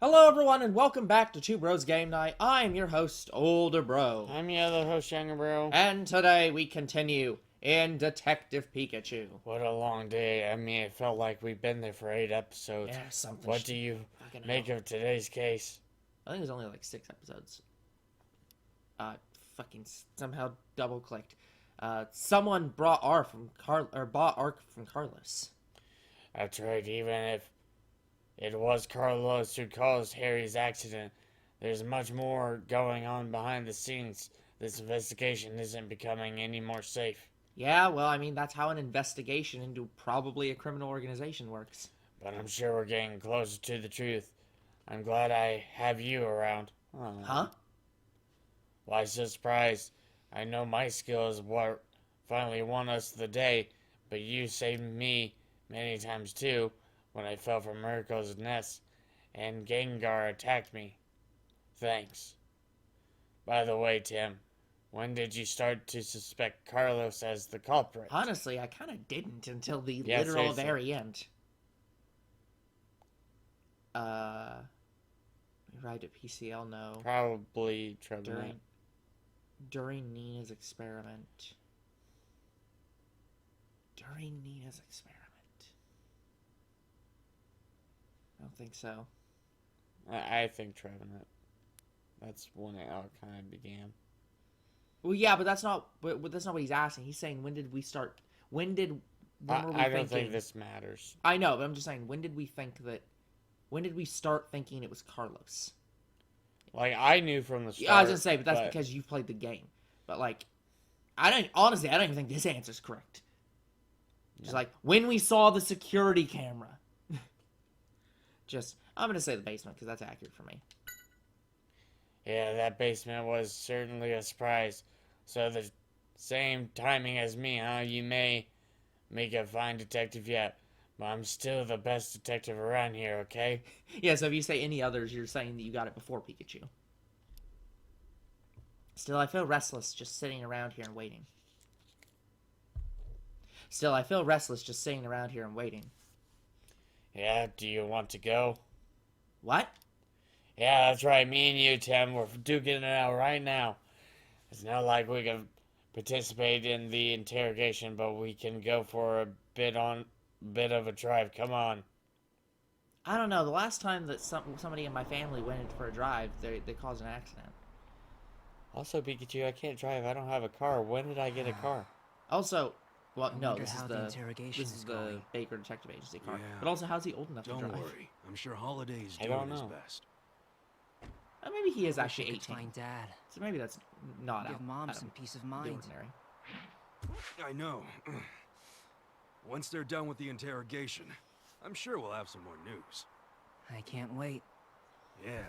Hello everyone and welcome back to Two Bros Game Night. I'm your host, Older Bro. I'm your other host, Younger Bro. And today we continue in Detective Pikachu. What a long day. I mean, it felt like we've been there for 8 episodes. Yeah, something. What do you make of today's case? I think it was only like 6 episodes. Fucking somehow double clicked. Someone brought bought Ark from Carlos. That's right, even if it was Carlos who caused Harry's accident, there's much more going on behind the scenes. This investigation isn't becoming any more safe. Yeah, well, I mean, that's how an investigation into probably a criminal organization works. But I'm sure we're getting closer to the truth. I'm glad I have you around. Huh? Why so surprised? I know my skill is what finally won us the day, but you saved me many times too when I fell from Miracle's nest and Gengar attacked me. Thanks. By the way, Tim, when did you start to suspect Carlos as the culprit? Honestly, I kind of didn't until the literal very end. Right at PCL, no. Probably Trevor. During Nina's experiment. I don't think so. I think Trevenant. That's when it all kind of began. Well, yeah, but that's not. But that's not what he's asking. He's saying, when did we start? When were we I don't thinking? think this matters. I know, but I'm just saying, when did we think that? When did we start thinking it was Carlos? Like, I knew from the start. Yeah, I was gonna say, but that's because you've played the game. But like, I don't even think this answer's correct. Just like when we saw the security camera. I'm gonna say the basement because that's accurate for me. Yeah, that basement was certainly a surprise. So the same timing as me, huh? You may make a fine detective yet, but I'm still the best detective around here, okay? Yeah, so if you say any others, you're saying that you got it before Pikachu. Still, I feel restless just sitting around here and waiting. Yeah, do you want to go? What? Yeah, that's right. Me and you, Tim, we're duking it out right now. It's not like we can participate in the interrogation, but we can go for a bit of a drive. Come on. I don't know. The last time that somebody in my family went for a drive, they caused an accident. Also, Pikachu, I can't drive. I don't have a car. When did I get a car? Also, well, no, this is is the Baker Detective Agency car. Yeah. But also, how's he old enough to drive? Don't worry. I'm sure Holiday's I don't doing his know. best. Maybe he is I wish actually I could 18. find Dad. So maybe that's not Give out. Mom some peace of mind. Ordinary. I know. Once they're done with the interrogation, I'm sure we'll have some more news. I can't wait. Yeah.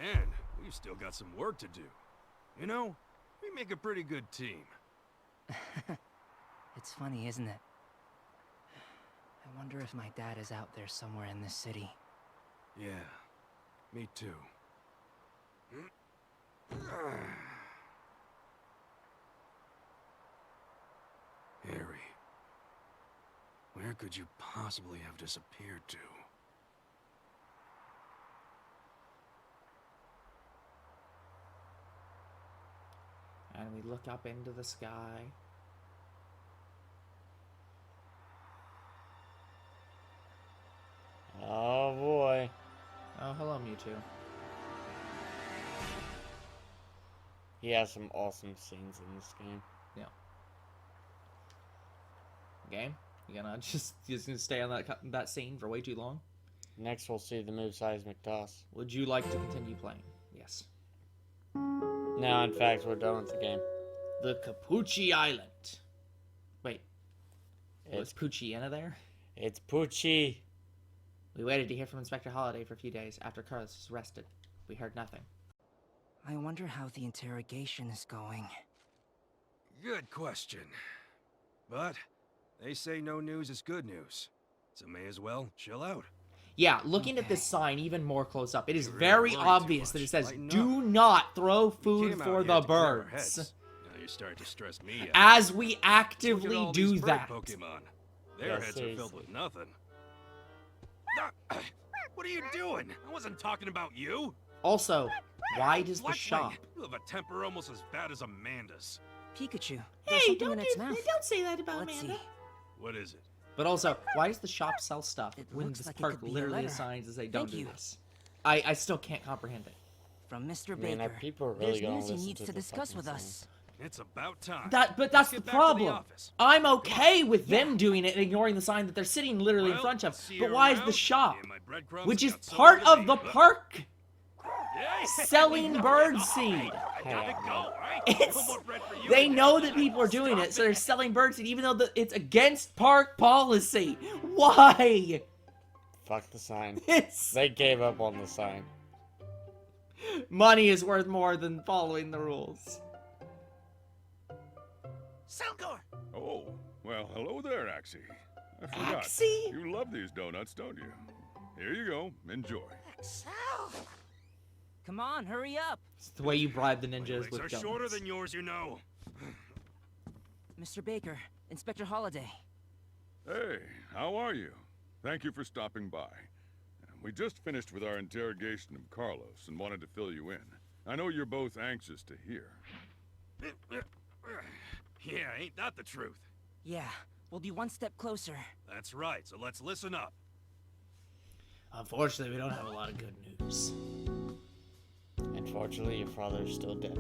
And we've still got some work to do. You know, we make a pretty good team. It's funny, isn't it? I wonder if my dad is out there somewhere in this city. Yeah, me too. Harry, where could you possibly have disappeared to? And we look up into the sky. Oh, boy. Oh, hello, Mewtwo. He has some awesome scenes in this game. Yeah. Game? You gonna just gonna stay on that scene for way too long? Next, we'll see the move Seismic Toss. Would you like to continue playing? Yes. No, in fact, we're done with the game. The Capucci Island. Wait. Was Poochyena there? It's Poochie. We waited to hear from Inspector Holliday for a few days after Carlos was arrested. We heard nothing. I wonder how the interrogation is going. Good question. But they say no news is good news. So may as well chill out. Yeah, looking at this sign even more close up, it is You really very worry too obvious that it much. says, Lighten do up. not throw We food came out for here the to clear our birds. heads. Now you're starting to stress me out. As we Look at actively all do these bird that. Pokemon. Their Yeah, heads are filled seriously. with nothing. What are you doing? I wasn't talking about you. Also, why does the Fletchling, shop? You have a temper almost as bad as Amanda's. Pikachu, there's something in its mouth. don't say that about Let's Amanda. see. What is it? But also, why does the shop sell stuff It when looks this like it park could be a literally letter. assigns as they Thank don't do you. this? I still can't comprehend it. From Mr. I mean, are Baker. people really There's gonna news he listen needs to to the discuss fucking with song? us. It's about time. But Let's that's get the back to the problem. office. I'm okay with them doing it and ignoring the sign that they're sitting literally in Well, front of. see But you why is around. the shop, And my breadcrumbs which is got so part good of the they- park, Hey, selling hey, bird I seed? gotta go, all right? It's- No more bread for you. They know that people are doing it, so they're Stop selling bird seed, even though it's against park policy. Why? Fuck the sign. It's They gave up on the sign. money is worth more than following the rules. Selgor! Oh, well, hello there, Axie. I forgot. Axie? You love these donuts, don't you? Here you go. Enjoy. Excel! Come on, hurry up! It's the way you bribe the My ninjas legs with are donuts. shorter than yours, you know. Mr. Baker, Inspector Holliday. Hey, how are you? Thank you for stopping by. We just finished with our interrogation of Carlos and wanted to fill you in. I know you're both anxious to hear. Yeah, ain't that the truth? Yeah, we'll be one step closer. That's right, so let's listen up. Unfortunately, we don't have a lot of good news. Unfortunately, your father's still dead.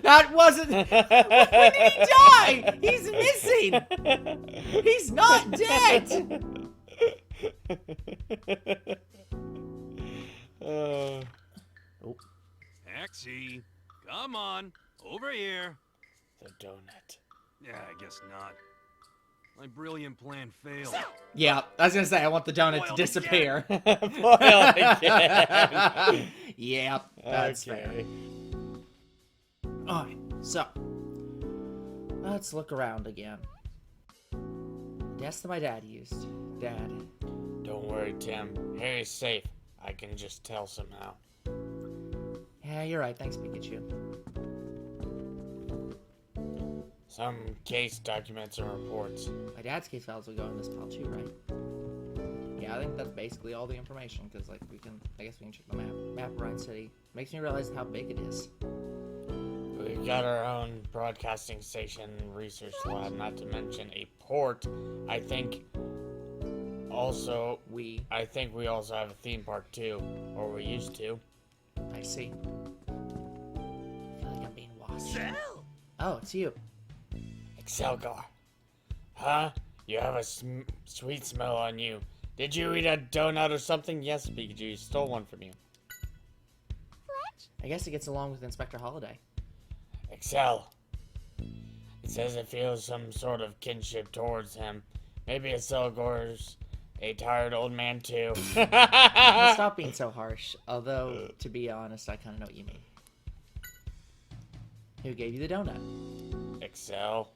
That wasn't. When did he die? He's missing. He's not dead. Oh. Axie, come on, over here. The donut. Yeah, I guess not. My brilliant plan failed. Yeah, I was gonna say I want the donut to Boiled disappear. Boiled again. Yeah, that's fair. Okay. Alright, so let's look around again. The desk that my dad used. Dad. Don't worry, Tim. Harry's safe. I can just tell somehow. Yeah, you're right. Thanks, Pikachu. Some case documents and reports. My dad's case files will go in this pile too, right? Yeah, I think that's basically all the information, because, like, I guess we can check the map of Rhine City. Makes me realize how big it is. We've got our own broadcasting station, research lab, not to mention a port. I think also we also have a theme park too, or we used to. I see. I feel like I'm being watched. Oh, it's you. Excelgar. Huh? You have a sweet smell on you. Did you eat a donut or something? Yes, Pikachu, you stole one from you. I guess it gets along with Inspector Holliday. Excel. It says it feels some sort of kinship towards him. Maybe Excelgar's a tired old man too. Stop being so harsh. Although, to be honest, I kind of know what you mean. Who gave you the donut? Excel.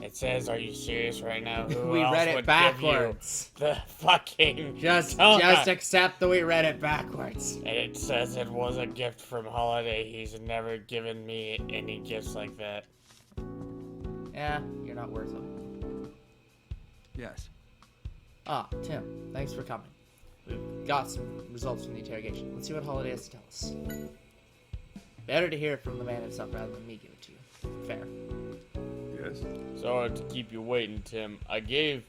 It says, "Are you serious right now?" Who We else read it would backwards. give you the fucking Just donut? accept that we read it backwards. And it says it was a gift from Holiday. He's never given me any gifts like that. Yeah, you're not worth them. Yes. Ah, Tim, thanks for coming. We've got some results from the interrogation. Let's see what Holiday has to tell us. Better to hear it from the man himself rather than me give it to you. Fair. Yes? Sorry to keep you waiting, Tim. I can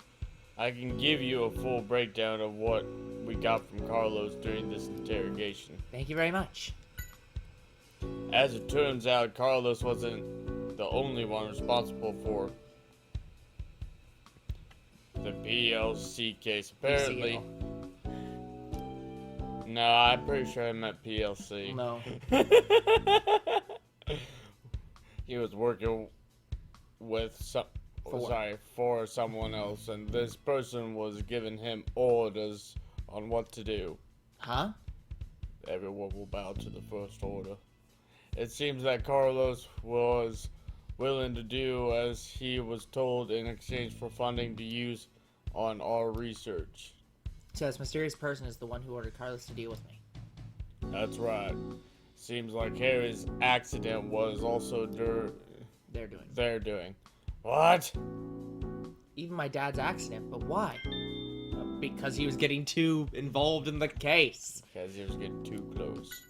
give you a full breakdown of what we got from Carlos during this interrogation. Thank you very much. As it turns out, Carlos wasn't the only one responsible for the PLC case. Apparently. No, I'm pretty sure I meant PLC. No. He was working with for someone else, and this person was giving him orders on what to do. Huh? Everyone will bow to the first order. It seems that Carlos was willing to do as he was told in exchange for funding to use on our research. So this mysterious person is the one who ordered Carlos to deal with me. That's right. Seems like Harry's accident was also They're doing. What? Even my dad's accident, but why? Because he was getting too involved in the case. Because he was getting too close.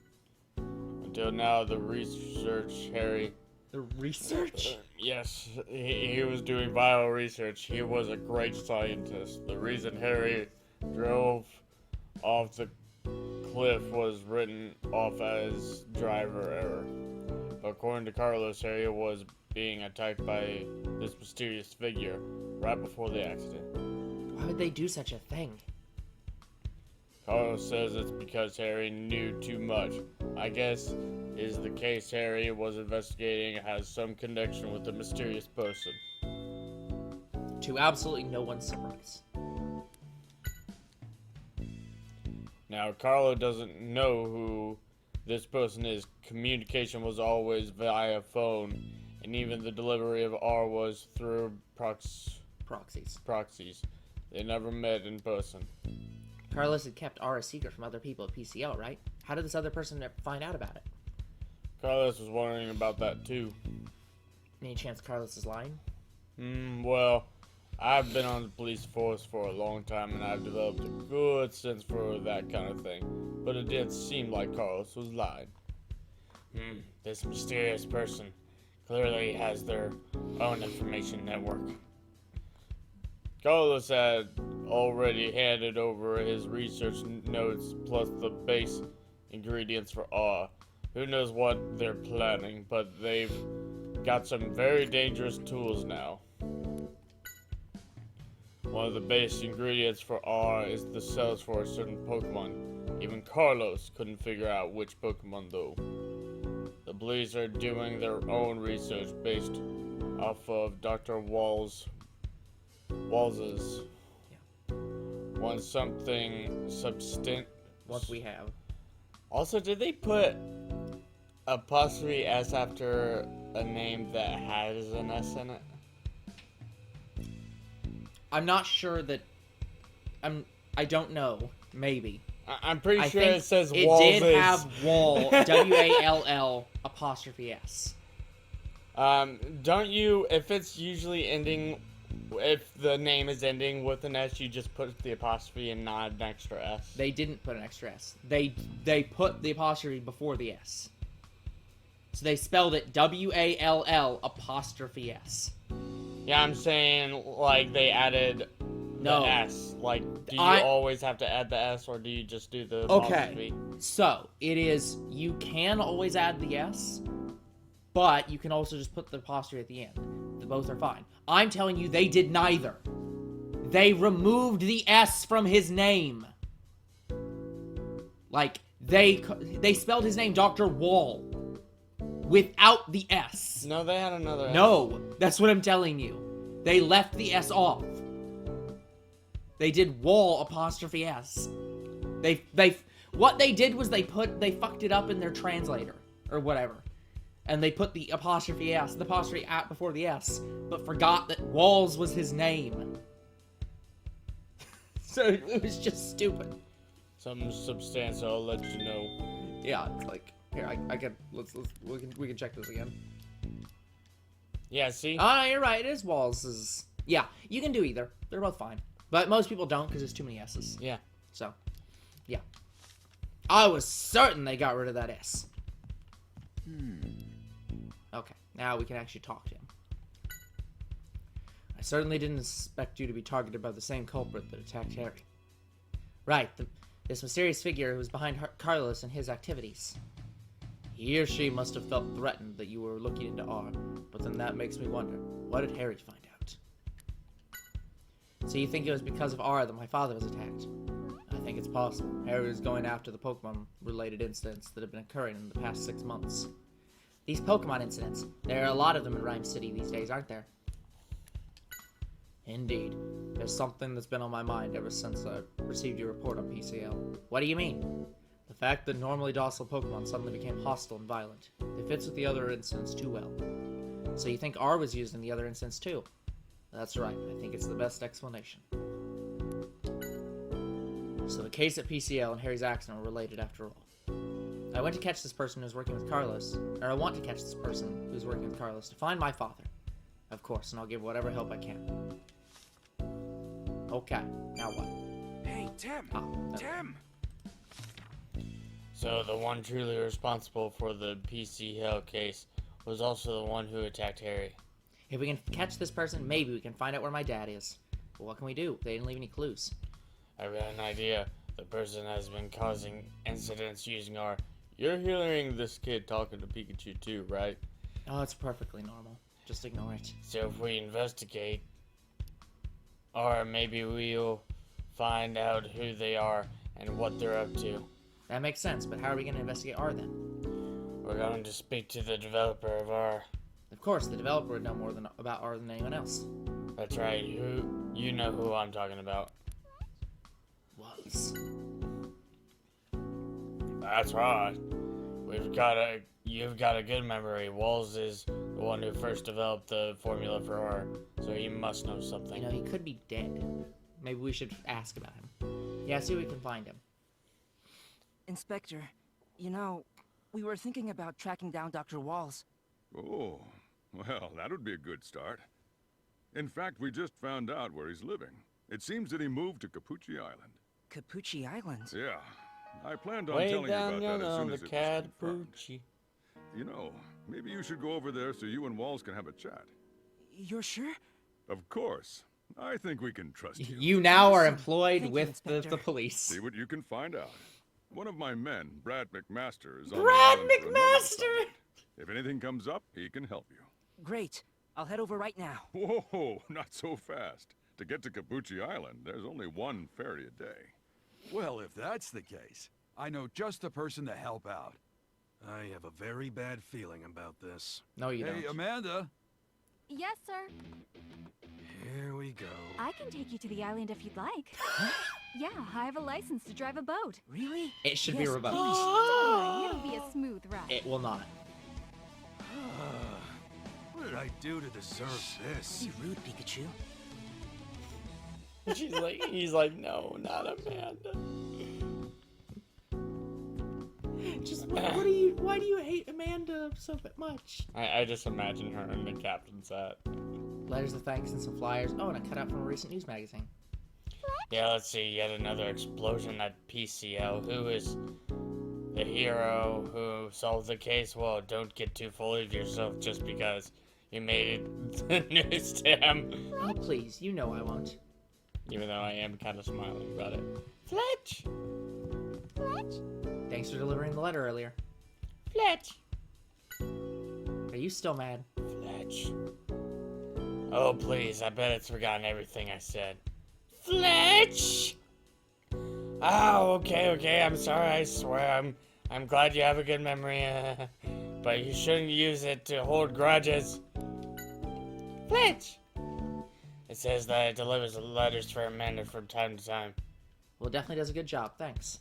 Until now, the research, Harry... The research? Yes, he was doing bio research. He was a great scientist. The reason Harry drove off the cliff was written off as driver error. But according to Carlos, Harry was being attacked by this mysterious figure right before the accident. Why would they do such a thing? Carlos says it's because Harry knew too much. I guess is the case Harry was investigating has some connection with the mysterious person. To absolutely no one's surprise. Now, Carlo doesn't know who this person is. Communication was always via phone, and even the delivery of R was through proxies. They never met in person. Carlos had kept R a secret from other people at PCL, right? How did this other person find out about it? Carlos was wondering about that too. Any chance Carlos is lying? Well, I've been on the police force for a long time and I've developed a good sense for that kind of thing. But it did seem like Carlos was lying. This mysterious person clearly has their own information network. Carlos had already handed over his research notes plus the base ingredients for R. Who knows what they're planning, but they've got some very dangerous tools now. One of the base ingredients for R is the cells for a certain Pokemon. Even Carlos couldn't figure out which Pokemon though. The police are doing their own research based off of Dr. Waals's one something substant. What we have. Also, did they put apostrophe S after a name that has an S in it? I'm not sure that. I don't know. Maybe. I'm pretty sure think it says it Waals. It did have Wall. Wall apostrophe S. Don't you? If it's usually ending, if the name is ending with an S, you just put the apostrophe and not an extra S. They didn't put an extra S. They put the apostrophe before the S. So they spelled it Wall apostrophe S. Yeah, I'm saying like they added the S. Like, do you always have to add the S, or do you just do the apostrophe? Okay, so it is. You can always add the S, but you can also just put the apostrophe at the end. Both are fine. I'm telling you, they did neither. They removed the S from his name. Like, they spelled his name Dr. Wall without the S. No, they had another S. No, that's what I'm telling you. They left the S off. They did Wall apostrophe S. What they did was they fucked it up in their translator or whatever. And they put the apostrophe S, the apostrophe at before the S, but forgot that Waals was his name. So it was just stupid. Something substantial, I'll let you know. Yeah, it's like, here, I can, we can check this again. Yeah, see? Oh, you're right, it is Waals'. Yeah, you can do either. They're both fine. But most people don't because there's too many S's. Yeah. So, yeah. I was certain they got rid of that S. Okay, now we can actually talk to him. I certainly didn't expect you to be targeted by the same culprit that attacked Harry. Right, this mysterious figure who was behind Carlos and his activities. He or she must have felt threatened that you were looking into R, but then that makes me wonder, what did Harry find out? So you think it was because of R that my father was attacked? I think it's possible. Harry was going after the Pokemon-related incidents that have been occurring in the past 6 months. These Pokemon incidents, there are a lot of them in Rhyme City these days, aren't there? Indeed. There's something that's been on my mind ever since I received your report on PCL. What do you mean? The fact that normally docile Pokemon suddenly became hostile and violent. It fits with the other incidents too well. So you think R was used in the other incidents too? That's right. I think it's the best explanation. So the case at PCL and Harry's accident were related after all. I went to catch this person who's working with Carlos, or I want to catch this person who's working with Carlos to find my father. Of course, and I'll give whatever help I can. Okay, now what? Tim! Oh, okay. Tim! So the one truly responsible for the PC Hill case was also the one who attacked Harry. If we can catch this person, maybe we can find out where my dad is. But what can we do? They didn't leave any clues. I've got an idea. The person has been causing incidents using our... You're hearing this kid talking to Pikachu too, right? Oh, it's perfectly normal. Just ignore it. So if we investigate, or maybe we'll find out who they are and what they're up to. That makes sense, but how are we going to investigate R then? We're going to speak to the developer of R. Of course, the developer would know more about R than anyone else. That's right. You know who I'm talking about. Waals. That's right. You've got a good memory. Waals is the one who first developed the formula for R, so he must know something. You know, he could be dead. Maybe we should ask about him. Yeah, see if we can find him. Inspector, you know, we were thinking about tracking down Dr. Waals. Oh, well, that would be a good start. In fact, we just found out where he's living. It seems that he moved to Capucci Island. Capucci Island? Yeah. I planned on Way telling you down about that as yonder soon on the as it was confirmed. Capucci. You know, maybe you should go over there so you and Waals can have a chat. You're sure? Of course. I think we can trust you. You now are Awesome. employed Thank you, with the Inspector. police. See what you can find out. One of my men, Brad McMaster, is on Brad the island for another McMaster! assignment. If anything comes up, he can help you. Great. I'll head over right now. Whoa, not so fast. To get to Capucci Island, there's only one ferry a day. Well, if that's the case, I know just the person to help out. I have a very bad feeling about this. No, you Hey, don't. Amanda. Yes, sir. Here we go. I can take you to the island if you'd like. Yeah, I have a license to drive a boat. Really? It should be Yes, revoked. please. Don't worry, it'll be a smooth ride. It will not. What did I do to deserve this? Be rude, Pikachu. He's like, no, not Amanda. Just why do you hate Amanda so much? I just imagine her in the captain's hat. Letters of thanks and some flyers. Oh, and a cutout from a recent news magazine. Yeah, let's see, yet another explosion at PCL. Who is the hero who solved the case? Well, don't get too full of yourself just because you made it the news to him. Oh, please, you know I won't. Even though I am kind of smiling about it. Fletch! Thanks for delivering the letter earlier. Fletch! Are you still mad? Fletch. Oh, please, I bet it's forgotten everything I said. Fletch! Oh, okay, I'm sorry, I swear. I'm glad you have a good memory, but you shouldn't use it to hold grudges. Fletch! It says that it delivers letters for Amanda from time to time. Well, it definitely does a good job, thanks.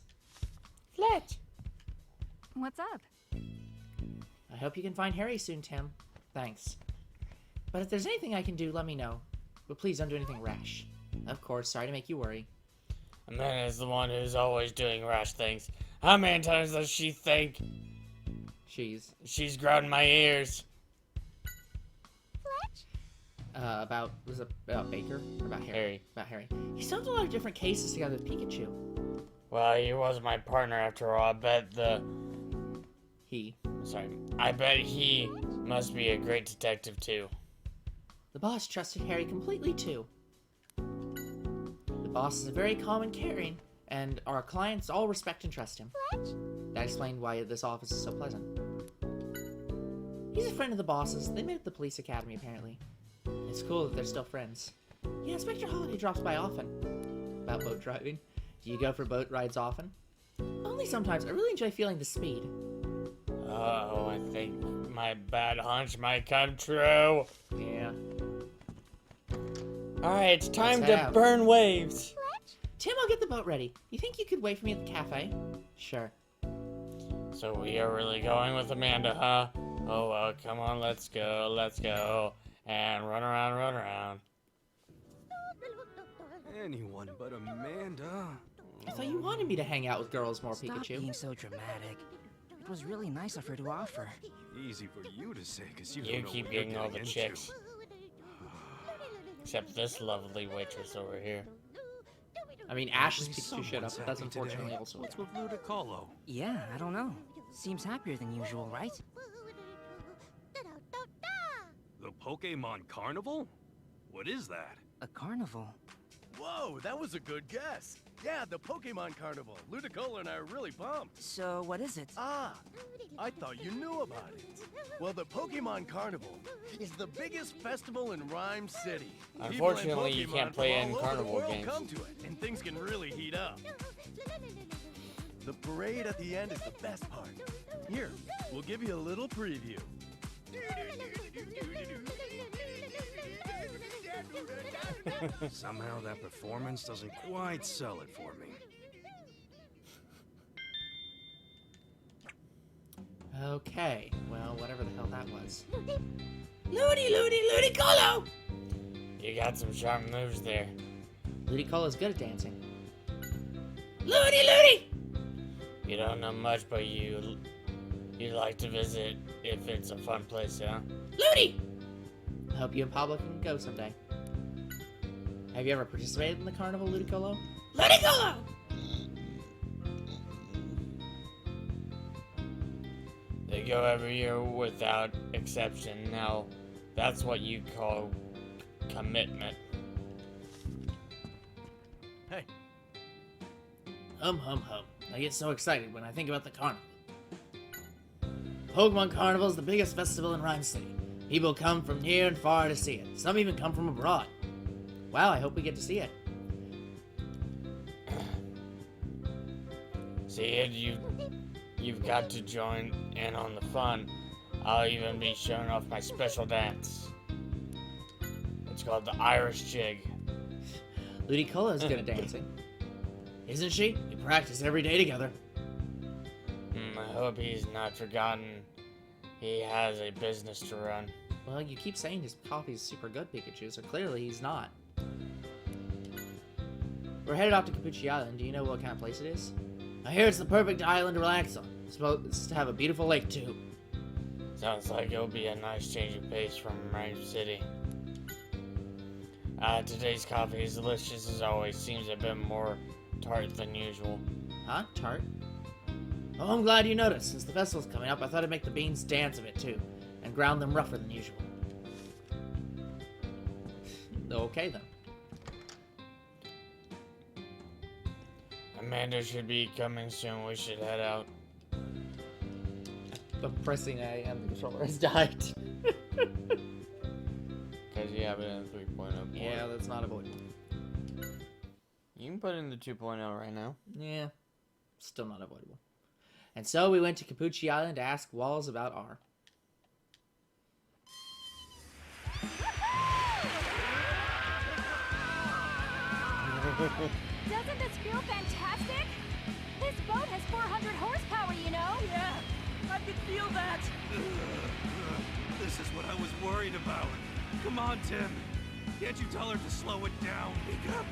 Fletch! What's up? I hope you can find Harry soon, Tim. Thanks. But if there's anything I can do, let me know. But please don't do anything rash. Of course, sorry to make you worry. Amanda is the one who's always doing rash things. How many times does she think she's ground my ears? Was it about Baker? Or about Harry? Harry. About Harry. He solved a lot of different cases together with Pikachu. Well, he was my partner after all. I bet he must be a great detective too. The boss trusted Harry completely too. The boss is very calm and caring, and our clients all respect and trust him. That explained why this office is so pleasant. He's a friend of the boss's. They met at the police academy, apparently. It's cool that they're still friends. Yeah, Inspector Holiday drops by often. About boat driving. Do you go for boat rides often? Only sometimes. I really enjoy feeling the speed. Oh, I think my bad hunch might come true. Yeah. Alright, it's time Let's head to out. burn waves. Tim, I'll get the boat ready. You think you could wait for me at the cafe? Sure. So we are really going with Amanda, huh? Oh well, come on, let's go. And run around. Anyone but Amanda. I thought you wanted me to hang out with girls more, Stop Pikachu. being so dramatic. It was really nice of her to offer. Easy for you to say, because you You don't know keep what you're getting all the getting chicks. into. Except this lovely waitress over here. I mean, Ash's At least Pikachu showed up, someone's but that's happy unfortunately today. also a What's guy. with Ludicolo? Yeah, I don't know. Seems happier than usual, right? The Pokemon Carnival? What is that? A carnival. Whoa, that was a good guess. Yeah, the Pokemon Carnival. Ludicolo and I are really pumped. So, what is it? Ah, I thought you knew about it. Well, the Pokemon Carnival is the biggest festival in Rhyme City. People and Unfortunately, you Pokemon can't play from in all over the carnival world games. come to it, and things can really heat up. The parade at the end is the best part. Here, we'll give you a little preview. Somehow that performance doesn't quite sell it for me. Okay, well, whatever the hell that was. Ludicolo! You got some sharp moves there. Ludicolo's good at dancing. Ludi! You don't know much, but you like to visit if it's a fun place, huh? Ludi! I hope you and Pablo can go someday. Have you ever participated in the carnival, Ludicolo? Ludicolo! They go every year without exception. Now, that's what you call commitment. Hey, Hum. I get so excited when I think about the carnival. Pokemon Carnival is the biggest festival in Rhyme City. People come from near and far to see it. Some even come from abroad. Wow, I hope we get to see it. See it, you've got to join in on the fun. I'll even be showing off my special dance. It's called the Irish Jig. Ludicolo's good at dancing. Isn't she? We practice every day together. I hope he's not forgotten he has a business to run. Well, you keep saying his coffee's super good, Pikachu, so clearly he's not. We're headed off to Capucci Island. Do you know what kind of place it is? I hear it's the perfect island to relax on. It's supposed to have a beautiful lake, too. Sounds like it'll be a nice change of pace from Rhyme City. Today's coffee is delicious as always. Seems a bit more tart than usual. Huh? Tart? Oh, I'm glad you noticed. Since the festival's coming up, I thought I'd make the beans dance a bit, too. And ground them rougher than usual. Okay, then. Amanda should be coming soon. We should head out. I'm pressing A and the controller has died. Because you have it in 3.0 port. Yeah, that's not avoidable. You can put in the 2.0 right now. Yeah, still not avoidable. And so we went to Capucci Island to ask Waals about R. Doesn't this feel fantastic? This boat has 400 horsepower, you know? Yeah, I can feel that. This is what I was worried about. Come on, Tim. Can't you tell her to slow it down?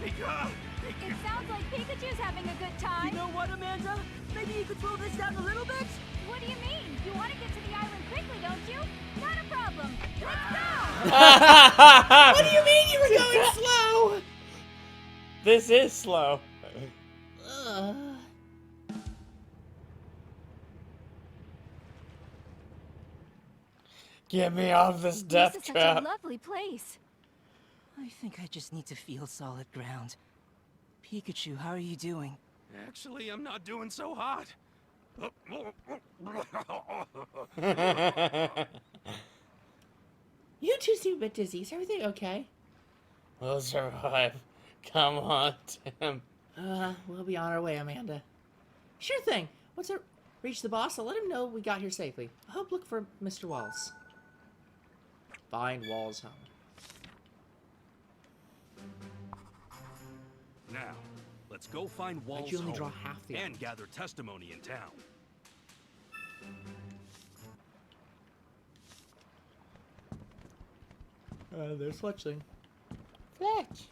Pika! It sounds like Pikachu's having a good You time. know what, Amanda? Maybe you could slow this down a little bit? What do you mean? You want to get to the island quickly, don't you? Not a problem. Let's go! What do you mean you were going slow? This is slow. Get me off this death This is such trap. a lovely place. I think I just need to feel solid ground. Pikachu, how are you doing? Actually, I'm not doing so hot. You two seem a bit dizzy. Is everything okay? We'll survive. Come on, Tim. We'll be on our way, Amanda. Sure thing. Once I reach the boss, I'll let him know we got here safely. I hope look for Mr. Waals. Find Waals home. Now, let's go find Why'd Waals' you only home draw half the and island? gather testimony in town. There's Fletchling. Fletch.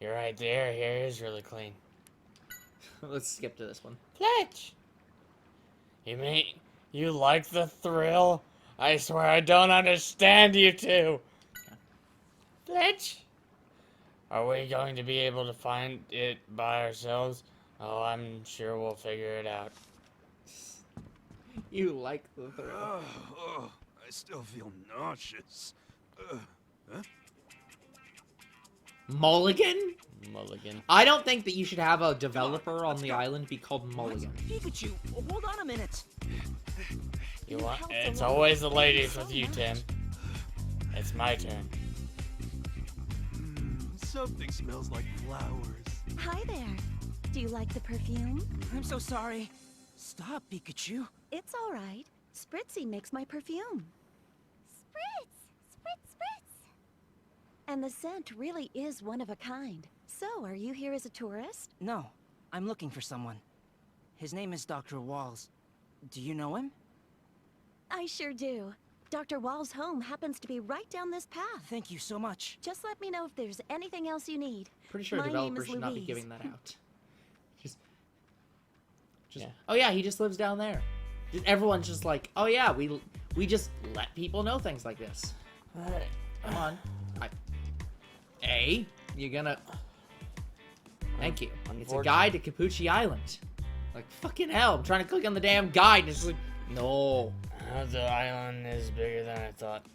You're right there. Here is really clean. Let's skip to this one. Fletch. You like the thrill? I swear I don't understand you two. Bitch! Are we going to be able to find it by ourselves? Oh, I'm sure we'll figure it out. You like the thrill. I still feel nauseous. Huh? Mulligan? Mulligan. I don't think that you should have a developer on the island be called Mulligan. Pikachu, hold on a minute. You want? It's always the ladies with you, Tim. It's my turn. Something smells like flowers. Hi there. Do you like the perfume? I'm so sorry. Stop, Pikachu. It's all right. Spritzy makes my perfume. Spritz! Spritz, spritz! And the scent really is one of a kind. So, are you here as a tourist? No, I'm looking for someone. His name is Dr. Waals. Do you know him? I sure do. Dr. Waals' home happens to be right down this path. Thank you so much. Just let me know if there's anything else you need. Pretty sure My name developers is should not be Louise. giving that out. Just Yeah. Oh yeah, he just lives down there. Everyone's just like, oh yeah, we just let people know things like this. Alright. Come on. You're gonna... Thank you. It's a guide to Capucci Island. Like, fucking hell, I'm trying to click on the damn guide and it's like, no. The island is bigger than I thought.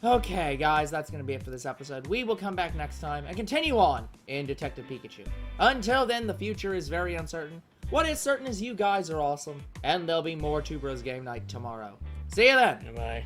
Okay, guys, that's going to be it for this episode. We will come back next time and continue on in Detective Pikachu. Until then, the future is very uncertain. What is certain is you guys are awesome, and there'll be more Two Bros Game Night tomorrow. See you then! Goodbye.